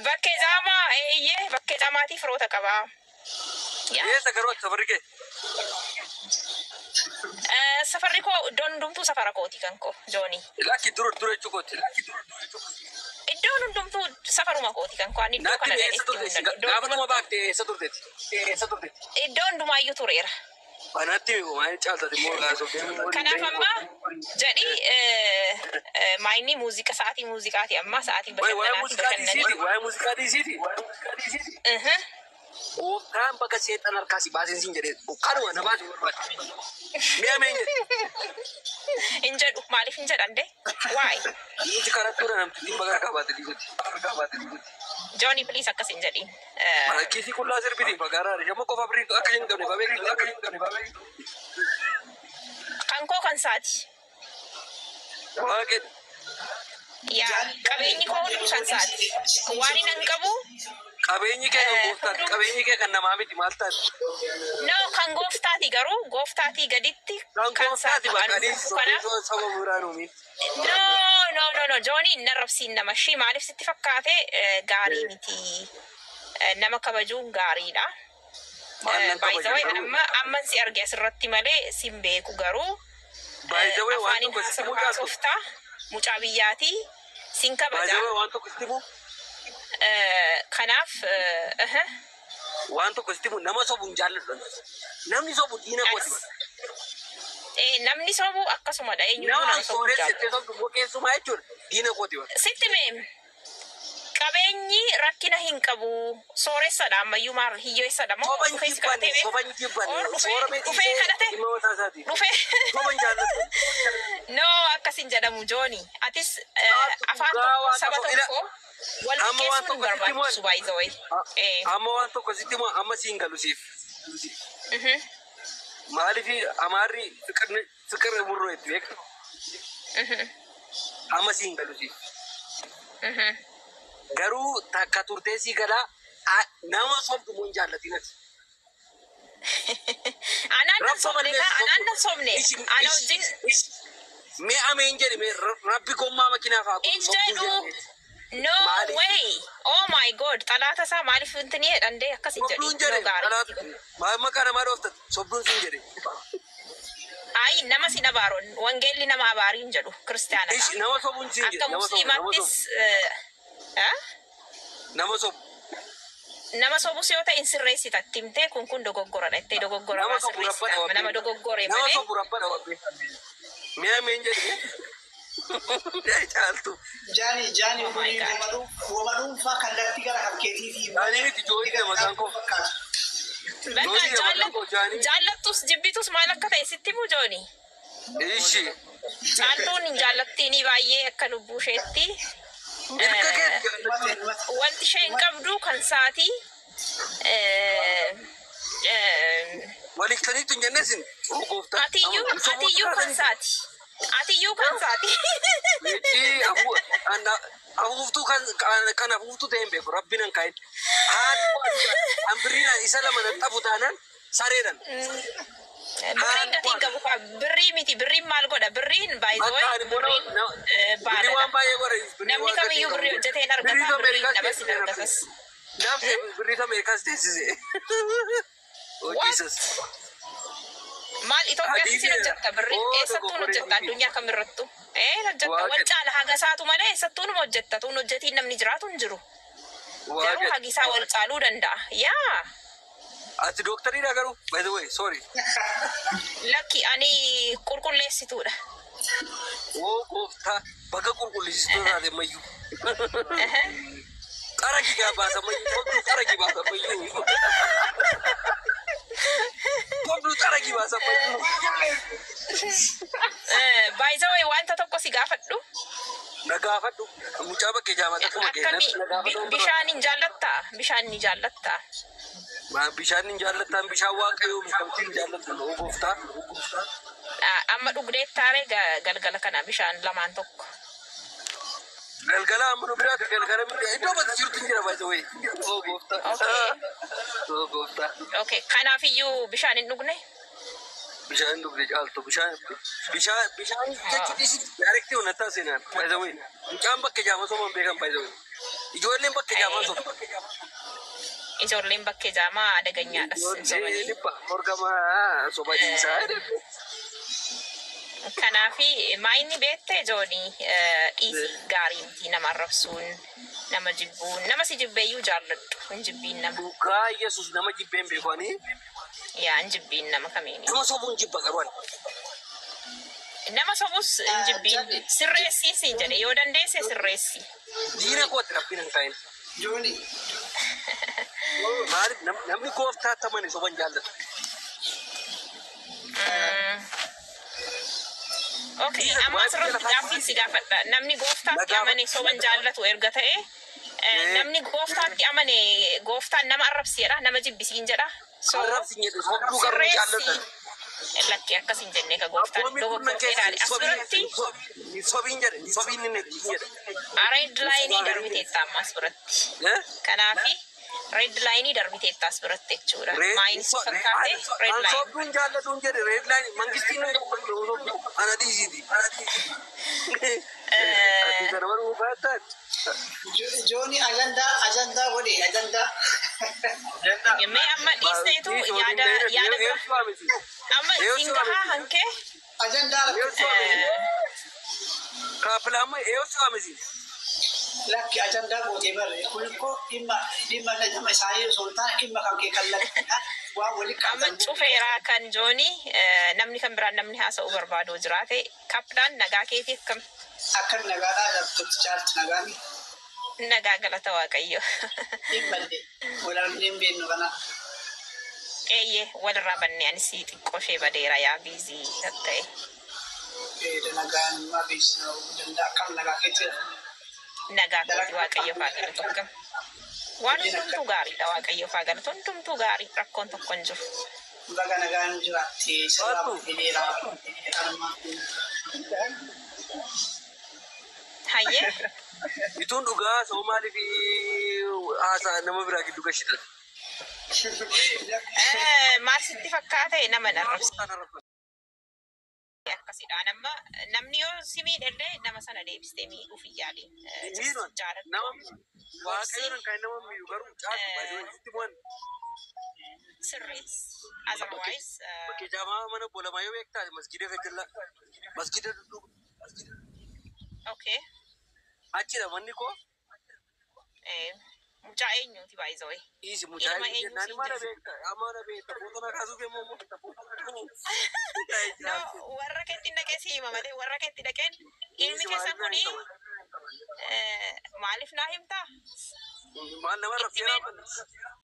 Bakkee jaamaa eeyyee bakkee jaamaatiif roota qabaa. Eessa garuu safarri kee? Safarri koo iddoon hundumtuu safara kooti kan koo Joonii. Lakki dura jechuu kooti. Iddoon hundumtuu safaruma kooti kan koo ani iddoo kana dhageessi. Gaafatuma baaftee eessa turteeti? Iddoo hundumaayyuu tureera. Anatti maal caaltati moo gaasoo? Kanaaf amma jedhi maayinii muuziqaa sa'aatii muuziqaati amma sa'aatii bashannanaati. Waa'ee muuziqaa dhiisiiti. Kan bakka seexan harkaasi baaseen siin jedhee kanuma na baasee barbaade. Mi'a meen jedhe? Hin jedhu maaliif hin jedhande? Waa'ee? Nuti karattuudha namti dhimma gargaa baate dhiisutti. Johnny please akkas hin jedhin. Kiisii qullaa sirbitiin fagaaraa shamma qofa birii akka hin qabne babeeku. Kan koo kan saati. Waaqedha. Yaa qabeenyi koo hundi kan saati. Waan hin qabu. Qabeenyi kee kan gooftaati. Qabeenyi kee kan namaa miti maal taati? No kan gooftaati garuu gooftaatii gaditti kan saati baqanii saba biraan uumin. No Johnny narrabsiin nama shii maaliif sitti fakkaate gaarii miti. Nama kabajuun gaariidha. Baay'ee amma si arge asirratti malee sin beeku garuu afaanin haasoftaa mucaa biyyaatii sin kabaja. Waan tokko itti himu. Kanaaf waan tokko itti himu nama sobuun jaalladhu. Namni sobu diina kooti. Namni sobu akkasumadha eenyuun nama sobu jaalladhu. Diina kooti. Sitti mee qabeenyi rakkina hin qabu sooressadha ammayyuu maal hiyyeessadha moo dhufee si kadhatee dhufee kadhate no akkasin jedhamu Jooni atis afaan tokko saba tokko wal bukeessuun barbaachisu baay'ee amma waan tokko sitti moo amma siin galusiif maaliif amaarri fiqir murroo itti beektu amma siin galusiif garuu takka turteesii galaa nama sobdu mun jaallatinati. Anaan sobne ana wajjin. Mee ameen jedhi mee rabbi gommaa makiinaa fa'aa jedhu. No way. Oh my god. Talaata isaa maaliif intini jedhandee akkas hin jedhi. Sobduun jedhe. Maqaa namaa dhooftan sobduun sun jedhe. Ay nama si nabaaroon wangeelli nama abaarii hin jedhu kiristaanadha. Nama sobuun siin jedhe. Akka musliimaattis. Nama sobus yoo ta'e sirreessita timtee kun dogoggoradha ittee dogoggora waa sirreessita nama dogoggore malee. Nama sobu rabbana wabbe. Mi'a meen jedhe. Caaltu. Jaani wamaduu faa kallattii gara harkeetiifi. Jaanii miti jooyite maqaan koo. Jaallattus jibbitus maal akka ta'e sitti muu Jooni? Ishi. Caaltuun hin jaallattiini baay'ee akka lubbuu isheetti. Wanti isheen qabdu kan saatii waliiftaniitu hin jennesin atiyyuu kan saati afuuftuu kan afuuftuu ta'een beeku rabbiin an kaa'in hambiriidhaan isa lama naxxafu taanaan sareedhan birriin gatiin qabu birrii miti birriin maal godha birriin baay'ee waan baay'ee godha namni kamiyyuu birrii hojjetee hin argata birriin dhabas hin argatas birriitu Ameerikaas teessise maal Itoophiyaatti sin hojjetta birrii eessattuun hojjetta addunyaa kamirrattu hojjetta wal caala hagasaatu malee eessattuunuma hojjetta tuun hojjetiin namni jiraatu hin jiru garuu hagisaa wal caaluu danda'a yaa ati doktariidha garuu by the way sorry lakki ani qulqulleessituudha gooftaa bakka qulqulleessituu taate mayyuu qara gigaa baasa mayyuu qara gigaa baasa mayyuu Poblu taragi baasa mayyuu by the way wanta tokko si gaafadhu na gaafadhu mucaa bakkee jaamata kuma keenyatti bishaan hin jaallattaa bishaan hin jaallattaan bishaan waaqayyoo bishaan hin jaallattan gooftaa amma dhugdeettaare galgala kana bishaan lamaan tokko galgala amma dhugdaatu galgala iddoo bata jirtu jira by the way gooftaa okay kanaafiyyuu bishaan hin dhugne bishaan hin dhugne caaltu bishaan jechuun isi directly unataa seenaan by the way mucaan bakkee jaama somaan beekan by the way Ijoolleen bakka jaamaa sobu. Ijoolleen bakkee jaamaa adaganyaadhas hin Ijoollee sobanii. dhipha morgamaa sobadiisaa jedhu. Kanaafi maayinni beektee joonii dhiisii gaarii miti nama arrabsuun nama jibbuun nama si jibbeeyyuu jaalladhu hin jibbiin nama. Dhugaa Yesuus nama jibbeen beekanii. Yaa hin jibbiin nama kamiini. Nama sobuun jibba qaban. Nama sobus hin jibbiin sirreessii siin jedhe yoo dandeesse sirreessi. Diina kootti rabbiin hin ta'in. Jooni. Maaliif namni gooftaa tamani soban jaallatu. Okay, amma asirratti gaaffiin si gaafadha. Namni gooftaatti amane soban jaallatu erga ta'e namni gooftaatti amane gooftaan nama arrabsiidha nama jibbisiin jedha. Arrabsiin jedhu sobduu garuu jaallatu. Lakki akkasiin jennee ka gooftaan dogoggortee ilaali. Asirratti sobiin jedhe sobiin inni jedhe. red laayinii darbiteetta amma asirratti. Kanaafi red laayinii darbiteetta asirratti jechuudha. Maayinis fakkaate red laayinii. Sobduun jaallatuun jedhe red laayinii mangistiin ana dhiisiti. Jooni ajandaa godhe ajandaa. Mee amma dhiisteetu yaada amma singahaa hankee Ajandaa Kaapilama eeyosu amisi. lakki ajandaa gootee barre kun immoo dhimma nama isaanii sultaan dhimma kan kee kallattiidha waan walitti amma cufeeraa kan joonii namni kan biraan namni haasa'uu barbaadu jiraate kaplaan nagaa keetiif kam akka nagaadhaa dhabtu chaalchi nagaani nagaa galata waaqayyo dhimmallee walaan hin beeknu kana eeyyee walirraa bannee ani si xiqqoo ishee badeera yaa biizii ta'e nagaan ma beeksisuu danda'a akkam nagaa keetti nagaa kooti waaqayyo faa galatu akkam waan hundumtuu gaariidha waaqayyo faa galatu hundumtuu gaarii rakkoon tokko hin jiru. baga nagaan jiraatti sababa fileeraa qalmaa Hayyee Bituun dhugaa sababa maaliif haasaa nama biraa gidduu gashitan? maal sitti fakkaate nama narrabsa. Akkasidha namni yoo si miidhallee nama sana deebistee miidhuuf yaaliin Nama waaqayyoon kan nama miidhu garuu caalu baay'ee waan sirrees otherwise bakki jaamaa mana bolamaa yoo beektaa masgida fejjalla masgida dudduuba okay achidha manni koo mucaa eenyuuti baay'isawee isi mucaa jennaan mana beekta bootona kaasuuf yemmuu warra keetti dhaqee si hima malee warra keetti dhaqeen ilmi keessan kuni maaliif naa himtaa maal nama rafeeraa